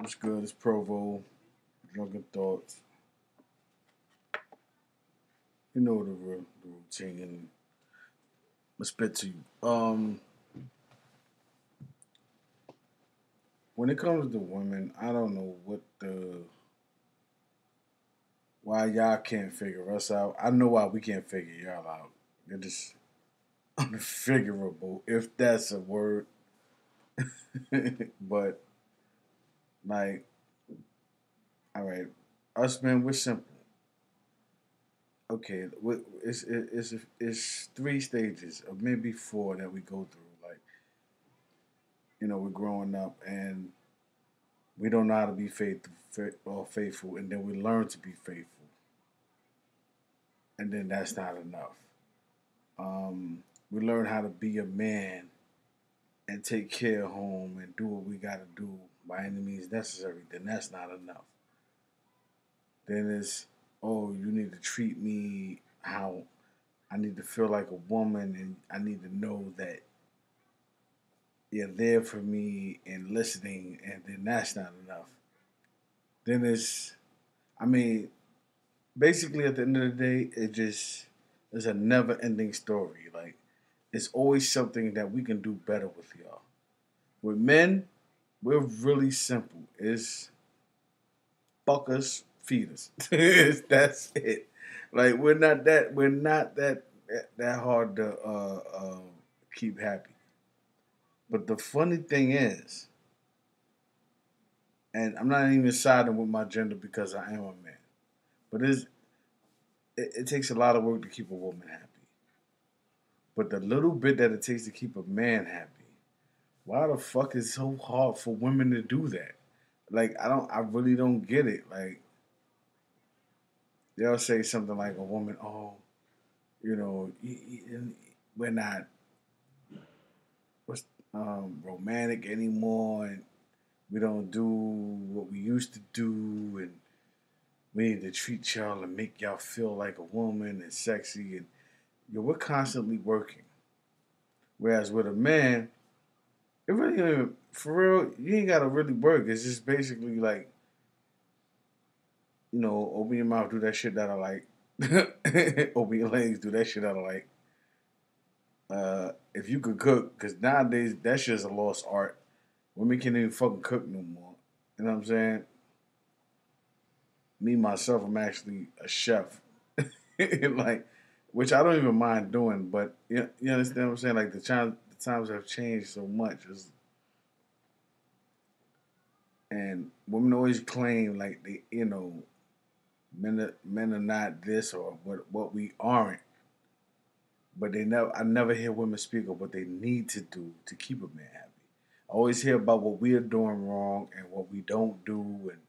What's good? It's Provo, Drunken Thoughts. You know the routine, and I spit to you. When it comes to women, I don't know why y'all can't figure us out. I know why we can't figure y'all out. You're just unfigurable, if that's a word. But like, all right, us men, we're simple. Okay, it's three stages, or maybe four that we go through. Like, we're growing up and we don't know how to be faithful, and then we learn to be faithful, and then that's not enough. We learn how to be a man and take care of home and do what we got to do by any means necessary. Then that's not enough. Then it's, oh, you need to treat me how I need to feel like a woman, and I need to know that you're there for me and listening, and then that's not enough. Then it's, I mean, basically at the end of the day, it's a never ending story. Like, it's always something that we can do better with y'all. With men, we're really simple. It's fuck us, feed us. That's it. Like, we're not that hard to keep happy. But the funny thing is, and I'm not even siding with my gender because I am a man, but it takes a lot of work to keep a woman happy. But the little bit that it takes to keep a man happy, why the fuck is it so hard for women to do that? Like, I really don't get it. Like, they'll say something like a woman, oh, you know, we're not what's romantic anymore, and we don't do what we used to do, and we need to treat y'all and make y'all feel like a woman and sexy, and we're constantly working. Whereas with a man, it really for real, you ain't gotta really work. It's just basically like, open your mouth, do that shit that I like. Open your legs, do that shit that I like. If you could cook, because nowadays that shit's a lost art. Women can't even fucking cook no more. You know what I'm saying? Me myself, I'm actually a chef. Like, which I don't even mind doing, but you understand what I'm saying? Like, the times have changed so much. And women always claim like men are not this or what we aren't. But I never hear women speak of what they need to do to keep a man happy. I always hear about what we are doing wrong and what we don't do, and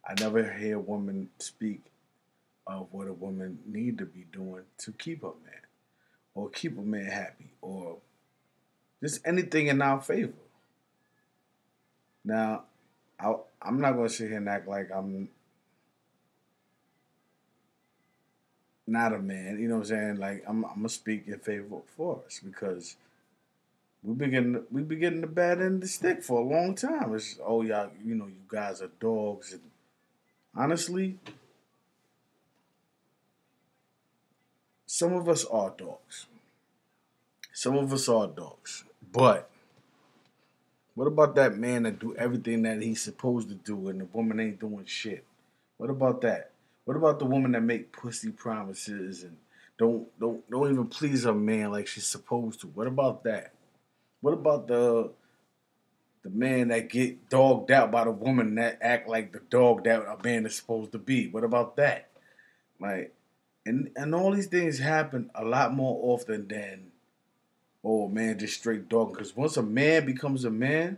I never hear women speak of what a woman need to be doing to keep a man or keep a man happy or just anything in our favor. Now, I'm not going to sit here and act like I'm not a man. You know what I'm saying? Like, I'm gonna speak in favor for us because we been getting the bad end of the stick for a long time. It's, oh, y'all, you guys are dogs, and honestly, some of us are dogs. Some of us are dogs. But what about that man that do everything that he's supposed to do and the woman ain't doing shit? What about that? What about the woman that make pussy promises and don't even please her man like she's supposed to? What about that? What about the man that get dogged out by the woman that act like the dog that a man is supposed to be? What about that? Like, and all these things happen a lot more often than, oh man, just straight dogging. Because once a man becomes a man,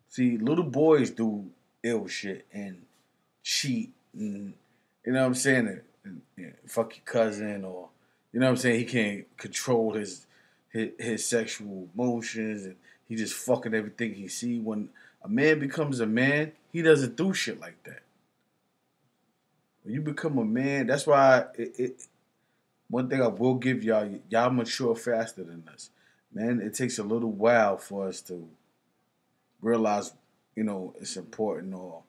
see, little boys do ill shit and cheat, and you know what I'm saying, fuck your cousin, or you know what I'm saying, he can't control his sexual emotions, and he just fucking everything he see. When a man becomes a man, he doesn't do shit like that. When you become a man, that's why one thing I will give y'all, y'all mature faster than us. Man, it takes a little while for us to realize, it's important, or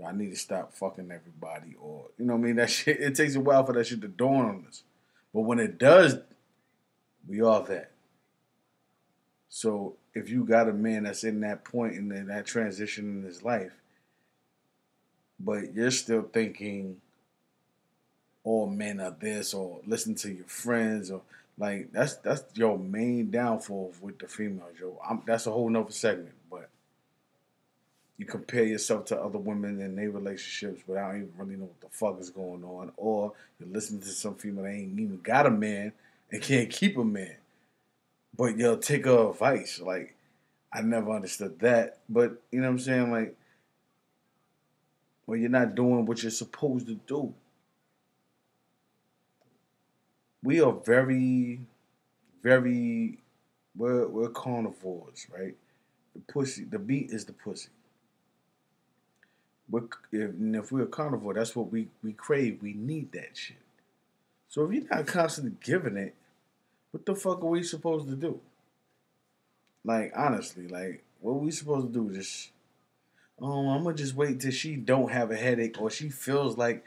I need to stop fucking everybody, or what I mean. That shit. It takes a while for that shit to dawn on us, but when it does, we are that. So if you got a man that's in that point and in that transition in his life, but you're still thinking all men are this, or listen to your friends, or like that's your main downfall with the females, yo. That's a whole nother segment, but you compare yourself to other women in their relationships without even really know what the fuck is going on, or you're listening to some female that ain't even got a man and can't keep a man, but you'll take her advice. Like, I never understood that, but you know what I'm saying? Like, well, you're not doing what you're supposed to do. We are very, very, we're carnivores, right? The meat is the pussy. If we're a carnivore, that's what we crave. We need that shit. So if you're not constantly giving it, what the fuck are we supposed to do? Like, honestly, like, what are we supposed to do? Just, I'm gonna just wait till she don't have a headache, or she feels like,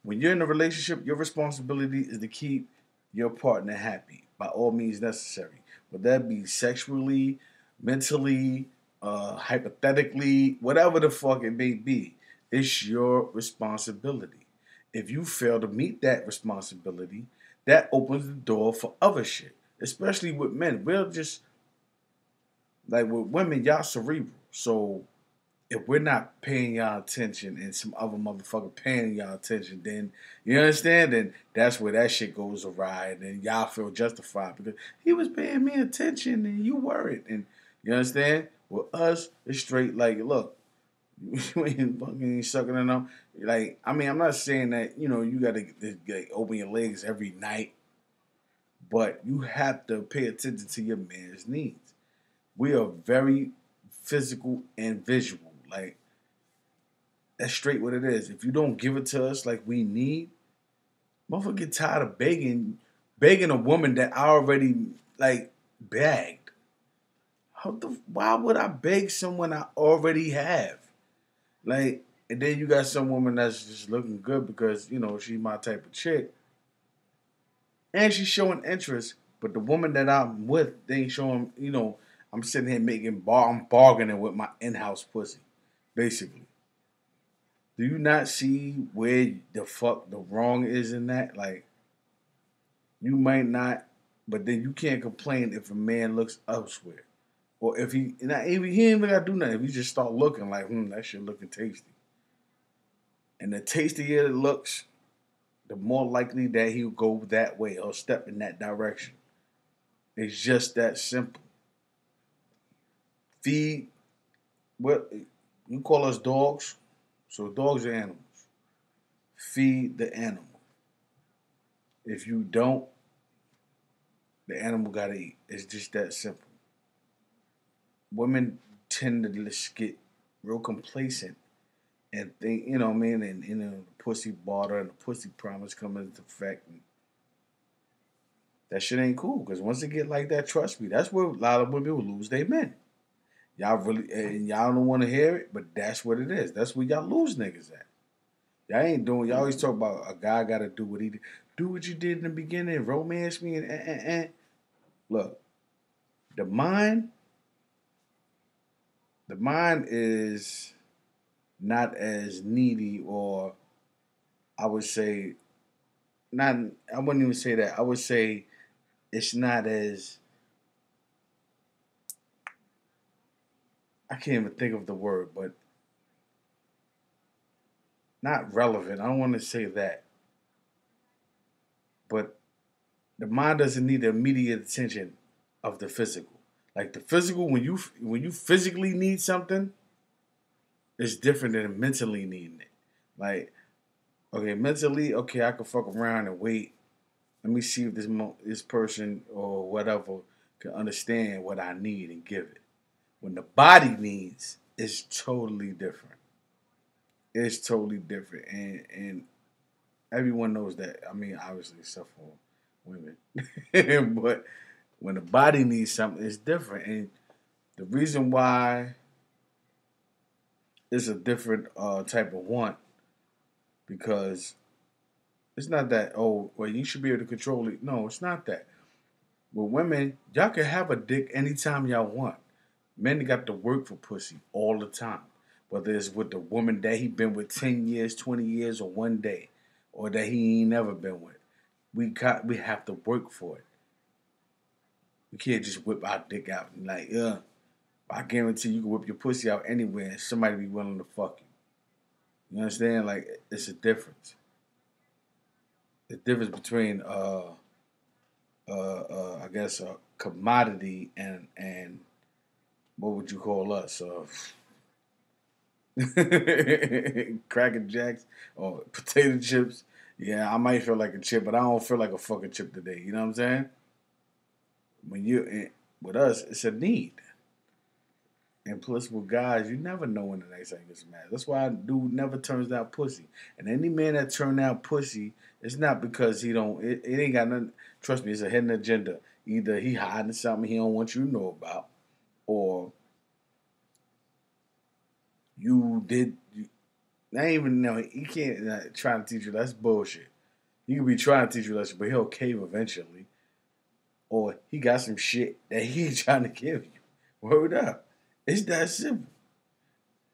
when you're in a relationship, your responsibility is to keep your partner happy by all means necessary. Would that be sexually, mentally, hypothetically, whatever the fuck it may be? It's your responsibility. If you fail to meet that responsibility, that opens the door for other shit. Especially with men. We'll just, like, with women, y'all cerebral. So if we're not paying y'all attention and some other motherfucker paying y'all attention, then you understand, then that's where that shit goes awry, and then y'all feel justified because he was paying me attention and you weren't. And you understand? With us, it's straight like, look, you ain't fucking sucking it up. Like, I mean, I'm not saying that, you gotta open your legs every night, but you have to pay attention to your man's needs. We are very physical and visual. Like, that's straight what it is. If you don't give it to us like we need, motherfucker get tired of begging a woman that I already like bagged. Why would I beg someone I already have? Like, and then you got some woman that's just looking good because, she's my type of chick. And she's showing interest, but the woman that I'm with, they ain't showing, I'm sitting here I'm bargaining with my in-house pussy, basically. Do you not see where the fuck the wrong is in that? Like, you might not, but then you can't complain if a man looks elsewhere. Or if he ain't even gotta do nothing. If he just start looking like, that shit looking tasty. And the tastier it looks, the more likely that he'll go that way or step in that direction. It's just that simple. Feed what you call us dogs, so dogs are animals. Feed the animal. If you don't, the animal gotta eat. It's just that simple. Women tend to just get real complacent and think, what I mean, and the pussy barter and the pussy promise come into effect. And that shit ain't cool because once it get like that, trust me, that's where a lot of women will lose their men. Y'all really, and y'all don't want to hear it, but that's what it is. That's where y'all lose niggas at. Y'all ain't doing. Y'all always talk about a guy got to do what he did. Do what you did in the beginning, romance me, and. Look, the mind, the mind is not as needy, or I would say not. I wouldn't even say that. I would say it's not as. I can't even think of the word, but not relevant. I don't want to say that, but the mind doesn't need the immediate attention of the physical. Like the physical, when you physically need something, it's different than mentally needing it. Like, okay, mentally, okay, I can fuck around and wait. Let me see if this person or whatever can understand what I need and give it. When the body needs, it's totally different. It's totally different, and everyone knows that. I mean, obviously, except for women, but when the body needs something, it's different. And the reason why it's a different type of want because it's not that, oh, well, you should be able to control it. No, it's not that. With women, y'all can have a dick anytime y'all want. Men got to work for pussy all the time. Whether it's with the woman that he been with 10 years, 20 years, or one day, or that he ain't never been with. We have to work for it. We can't just whip our dick out and like, I guarantee you can whip your pussy out anywhere and somebody be willing to fuck you. You understand? Like, it's a difference. The difference between I guess a commodity and what would you call us? Cracker Jacks or potato chips. Yeah, I might feel like a chip, but I don't feel like a fucking chip today. You know what I'm saying? When with us, it's a need. And plus, with guys, you never know when the next time gets mad. That's why a dude never turns down pussy. And any man that turn down pussy, it's not because he don't. It ain't got nothing. Trust me, it's a hidden agenda. Either he hiding something he don't want you to know about, or you did. I ain't even know. He can't try to teach you. That's bullshit. He could be trying to teach you lesson, but he'll cave eventually. Or he got some shit that he ain't trying to give you. Word up. It's that simple.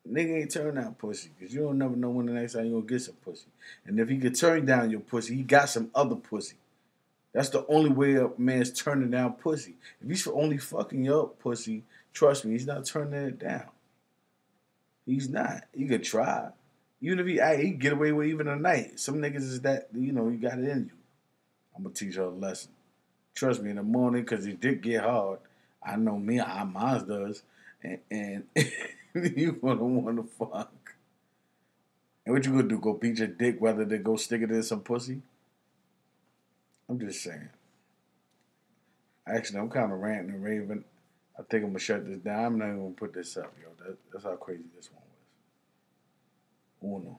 Nigga ain't turn down pussy because you don't never know when the next time you gonna get some pussy. And if he could turn down your pussy, he got some other pussy. That's the only way a man's turning down pussy. If he's only fucking your pussy, trust me, he's not turning it down. He's not. He could try. Even if he get away with even a night. Some niggas is that, you got it in you. I'm gonna teach her a lesson. Trust me, in the morning, because his dick get hard. I know me, mine does. And you gonna want to fuck. And what you gonna do? Go beat your dick rather than go stick it in some pussy? I'm just saying. Actually, I'm kind of ranting and raving. I think I'm gonna shut this down. I'm not even gonna put this up, yo. That's how crazy this one was. Uno.